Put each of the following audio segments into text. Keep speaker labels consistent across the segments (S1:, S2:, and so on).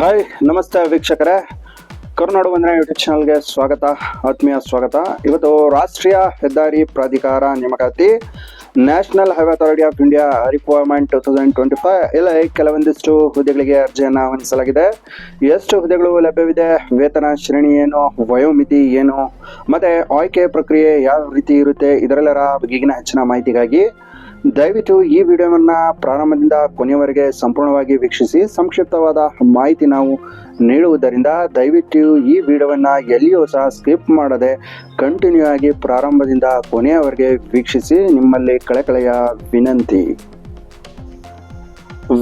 S1: Hi ನಮಸ್ತೆ ವೀಕ್ಷಕರೇ, ಕರುನಾಡು ವಂದನೆ ಯೂಟ್ಯೂಬ್ ಚಾನಲ್ಗೆ ಸ್ವಾಗತ, ಆತ್ಮೀಯ ಸ್ವಾಗತ. ಇವತ್ತು ರಾಷ್ಟ್ರೀಯ ಹೆದ್ದಾರಿ ಪ್ರಾಧಿಕಾರ ನೇಮಕಾತಿ national highway authority of India requirement 2025 ಇಲ್ಲಿ ಕೆಲವೊಂದಿಷ್ಟು ಹುದ್ದೆಗಳಿಗೆ ಅರ್ಜಿಯನ್ನು ಆಹ್ವಾನಿಸಲಾಗಿದೆ. ಎಷ್ಟು ಹುದ್ದೆಗಳು ಲಭ್ಯವಿದೆ, ವೇತನ ಶ್ರೇಣಿ ಏನು, ವಯೋಮಿತಿ ಏನು, ಮತ್ತೆ ಆಯ್ಕೆ ಪ್ರಕ್ರಿಯೆ ಯಾವ ರೀತಿ ಇರುತ್ತೆ, ಇದರೆಲ್ಲರ ಬಗೆಗಿನ ಹೆಚ್ಚಿನ ಮಾಹಿತಿಗಾಗಿ ದಯವಿಟ್ಟು ಈ ವಿಡಿಯೋವನ್ನು ಪ್ರಾರಂಭದಿಂದ ಕೊನೆಯವರೆಗೆ ಸಂಪೂರ್ಣವಾಗಿ ವೀಕ್ಷಿಸಿ. ಸಂಕ್ಷಿಪ್ತವಾದ ಮಾಹಿತಿ ನಾವು ನೀಡುವುದರಿಂದ ದಯವಿಟ್ಟು ಈ ವಿಡಿಯೋವನ್ನು ಎಲ್ಲಿಯೂ ಸಹ ಸ್ಕಿಪ್ ಮಾಡದೆ ಕಂಟಿನ್ಯೂ ಆಗಿ ಪ್ರಾರಂಭದಿಂದ ಕೊನೆಯವರೆಗೆ ವೀಕ್ಷಿಸಿ, ನಿಮ್ಮಲ್ಲಿ ಕಳಕಳೆಯ ವಿನಂತಿ.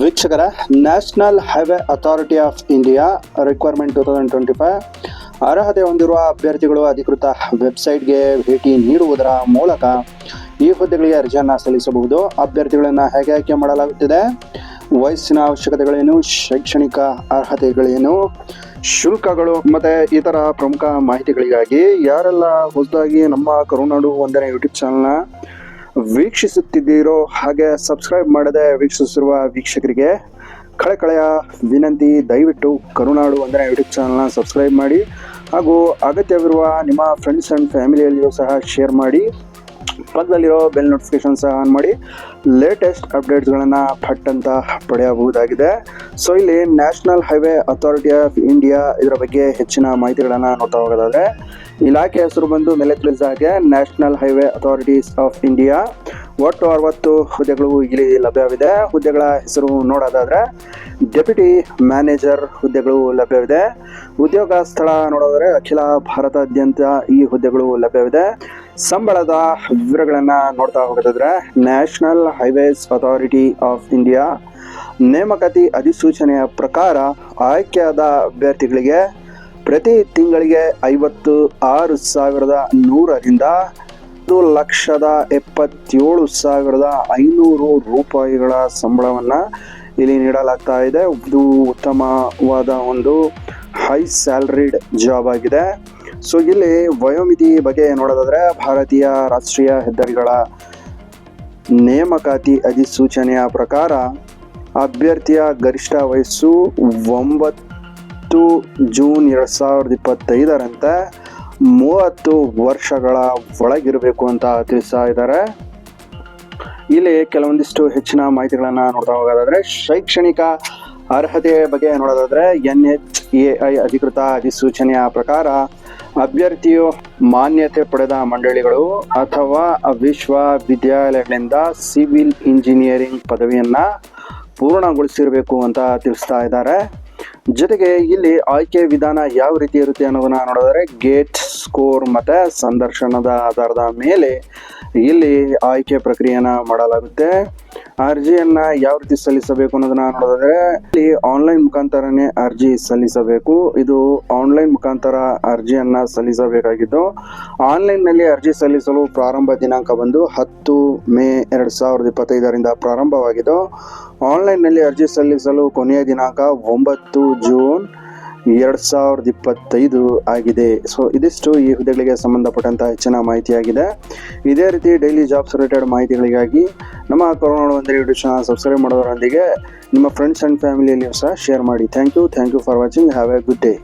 S1: ವೀಕ್ಷಕರ, national highway authority of India requirement 2025 ಅರ್ಹತೆ ಹೊಂದಿರುವ ಅಭ್ಯರ್ಥಿಗಳು ಅಧಿಕೃತ ವೆಬ್ಸೈಟ್ಗೆ ಭೇಟಿ ನೀಡುವುದರ ಮೂಲಕ ಈ ಹುದ್ದೆಗಳಿಗೆ ಅರ್ಜಿಯನ್ನು ಸಲ್ಲಿಸಬಹುದು. ಅಭ್ಯರ್ಥಿಗಳನ್ನು ಹೇಗೆ ಆಯ್ಕೆ ಮಾಡಲಾಗುತ್ತಿದೆ, ವಯಸ್ಸಿನ ಅವಶ್ಯಕತೆಗಳೇನು, ಶೈಕ್ಷಣಿಕ ಅರ್ಹತೆಗಳೇನು, ಶುಲ್ಕಗಳು ಮತ್ತು ಇತರ ಪ್ರಮುಖ ಮಾಹಿತಿಗಳಿಗಾಗಿ ಯಾರೆಲ್ಲ ಹೊಸದಾಗಿ ನಮ್ಮ ಕರುನಾಡು ವಂದನೆ ಯೂಟ್ಯೂಬ್ ಚಾನಲ್ನ ವೀಕ್ಷಿಸುತ್ತಿದ್ದೀರೋ ಹಾಗೆ ಸಬ್ಸ್ಕ್ರೈಬ್ ಮಾಡದೆ ವೀಕ್ಷಿಸಿರುವ ವೀಕ್ಷಕರಿಗೆ ಕಳಕಳೆಯ ವಿನಂತಿ, ದಯವಿಟ್ಟು ಕರುನಾಡು ವಂದನೆ ಯೂಟ್ಯೂಬ್ ಚಾನಲ್ನ ಸಬ್ಸ್ಕ್ರೈಬ್ ಮಾಡಿ ಹಾಗೂ ಅಗತ್ಯವಿರುವ ನಿಮ್ಮ ಫ್ರೆಂಡ್ಸ್ ಆ್ಯಂಡ್ ಫ್ಯಾಮಿಲಿಯಲ್ಲಿಯೂ ಸಹ ಶೇರ್ ಮಾಡಿ. ಪಕ್ಕದಲ್ಲಿರೋ ಬೆಲ್ ನೋಟಿಫಿಕೇಶನ್ ಸಹ ಆನ್ ಮಾಡಿ ಲೇಟೆಸ್ಟ್ ಅಪ್ಡೇಟ್ಸ್ಗಳನ್ನು ಪಟ್ ಅಂತ ಪಡೆಯಬಹುದಾಗಿದೆ. ಸೊ ಇಲ್ಲಿ national highway authority of India ಇದರ ಬಗ್ಗೆ ಹೆಚ್ಚಿನ ಮಾಹಿತಿಗಳನ್ನು ನೋಡ್ತಾ ಹೋಗೋದಾದರೆ, ಇಲಾಖೆ ಹೆಸರು ಬಂದು ಮೇಲೆ ತಿಳಿಸಿದ ಹಾಗೆ national highway authorities of India. ಒಟ್ಟು 60 ಹುದ್ದೆಗಳು ಇಲ್ಲಿ ಲಭ್ಯವಿದೆ. ಹುದ್ದೆಗಳ ಹೆಸರು ನೋಡೋದಾದರೆ ಡೆಪ್ಯೂಟಿ ಮ್ಯಾನೇಜರ್ ಹುದ್ದೆಗಳು ಲಭ್ಯವಿದೆ. ಉದ್ಯೋಗ ಸ್ಥಳ ನೋಡೋದಾದರೆ ಅಖಿಲ ಭಾರತಾದ್ಯಂತ ಈ ಹುದ್ದೆಗಳು ಲಭ್ಯವಿದೆ. ಸಂಬಳದ ವಿವರಗಳನ್ನು ನೋಡ್ತಾ ಹೋಗೋದಾದ್ರೆ, national highways authority of India ನೇಮಕಾತಿ ಅಧಿಸೂಚನೆಯ ಪ್ರಕಾರ ಆಯ್ಕೆಯಾದ ಅಭ್ಯರ್ಥಿಗಳಿಗೆ ಪ್ರತಿ ತಿಂಗಳಿಗೆ 56,100ರಿಂದ 1,77,500 ರೂಪಾಯಿಗಳ ಸಂಬಳವನ್ನು ಇಲ್ಲಿ ನೀಡಲಾಗ್ತಾ ಇದೆ. ಇದು ಉತ್ತಮವಾದ ಒಂದು ಹೈ ಸ್ಯಾಲರಿಡ್ ಜಾಬ್ ಆಗಿದೆ. ಸೊ ಇಲ್ಲಿ ವಯೋಮಿತಿ ಬಗ್ಗೆ ನೋಡೋದಾದರೆ, ಭಾರತೀಯ ರಾಷ್ಟ್ರೀಯ ಹೆದ್ದಾರಿಗಳ ನೇಮಕಾತಿ ಅಧಿಸೂಚನೆಯ ಪ್ರಕಾರ ಅಭ್ಯರ್ಥಿಯ ಗರಿಷ್ಠ ವಯಸ್ಸು 9 ಜೂನ್ 2025ರಂತೆ 30 ವರ್ಷಗಳ ಒಳಗಿರಬೇಕು ಅಂತ ತಿಳಿಸ್ತಾ ಇದ್ದಾರೆ. ಇಲ್ಲಿ ಕೆಲವೊಂದಿಷ್ಟು ಹೆಚ್ಚಿನ ಮಾಹಿತಿಗಳನ್ನು ನೋಡ್ತಾ ಹೋಗೋದಾದರೆ, ಶೈಕ್ಷಣಿಕ ಅರ್ಹತೆ ಬಗ್ಗೆ ನೋಡೋದಾದರೆ NHAI ಅಧಿಕೃತ ಅಧಿಸೂಚನೆಯ ಪ್ರಕಾರ ಅಭ್ಯರ್ಥಿಯು ಮಾನ್ಯತೆ ಪಡೆದ ಮಂಡಳಿಗಳು ಅಥವಾ ವಿಶ್ವವಿದ್ಯಾಲಯಗಳಿಂದ ಸಿವಿಲ್ ಇಂಜಿನಿಯರಿಂಗ್ ಪದವಿಯನ್ನು ಪೂರ್ಣಗೊಳಿಸಿರಬೇಕು ಅಂತ ತಿಳಿಸ್ತಾ ಇದ್ದಾರೆ. ಜೊತೆಗೆ ಇಲ್ಲಿ ಆಯ್ಕೆ ವಿಧಾನ ಯಾವ ರೀತಿ ಇರುತ್ತೆ ಅನ್ನೋದನ್ನ ನೋಡಿದರೆ, ಗೇಟ್ ಸ್ಕೋರ್ ಮತ್ತು ಸಂದರ್ಶನದ ಆಧಾರದ ಮೇಲೆ ಇಲ್ಲಿ ಆಯ್ಕೆ ಪ್ರಕ್ರಿಯೆನ ಮಾಡಲಾಗುತ್ತೆ. ಅರ್ಜಿಯನ್ನು ಯಾವ ರೀತಿ ಸಲ್ಲಿಸಬೇಕು ಅನ್ನೋದನ್ನ ನೋಡೋದಾದರೆ, ಇಲ್ಲಿ ಆನ್ಲೈನ್ ಮುಖಾಂತರನೇ ಅರ್ಜಿ ಸಲ್ಲಿಸಬೇಕು. ಇದು ಆನ್ಲೈನ್ ಮುಖಾಂತರ ಅರ್ಜಿಯನ್ನು ಸಲ್ಲಿಸಬೇಕಾಗಿದ್ದು, ಆನ್ಲೈನ್ನಲ್ಲಿ ಅರ್ಜಿ ಸಲ್ಲಿಸಲು ಪ್ರಾರಂಭ ದಿನಾಂಕ ಬಂದು 10 ಮೇ 2025ರಿಂದ ಪ್ರಾರಂಭವಾಗಿದ್ದು, ಆನ್ಲೈನ್ನಲ್ಲಿ ಅರ್ಜಿ ಸಲ್ಲಿಸಲು ಕೊನೆಯ ದಿನಾಂಕ 9 ಜೂನ್ 2025 ಆಗಿದೆ. ಸೊ ಇದಿಷ್ಟು ಈ ಹುದ್ದೆಗಳಿಗೆ ಸಂಬಂಧಪಟ್ಟಂಥ ಹೆಚ್ಚಿನ ಮಾಹಿತಿಯಾಗಿದೆ. ಇದೇ ರೀತಿ ಡೈಲಿ ಜಾಬ್ಸ್ ರಿಲೇಟೆಡ್ ಮಾಹಿತಿಗಳಿಗಾಗಿ ನಮ್ಮ ಕರುನಾಡು ವಂದನೆ ಯೂಟ್ಯೂಬ್ ಚಾನಲ್ ಸಬ್ಸ್ಕ್ರೈಬ್ ಮಾಡೋದರೊಂದಿಗೆ ನಿಮ್ಮ ಫ್ರೆಂಡ್ಸ್ ಆ್ಯಂಡ್ ಫ್ಯಾಮಿಲಿಯಲ್ಲಿಯೂ ಸಹ ಶೇರ್ ಮಾಡಿ. Thank you for watching. Have a good day.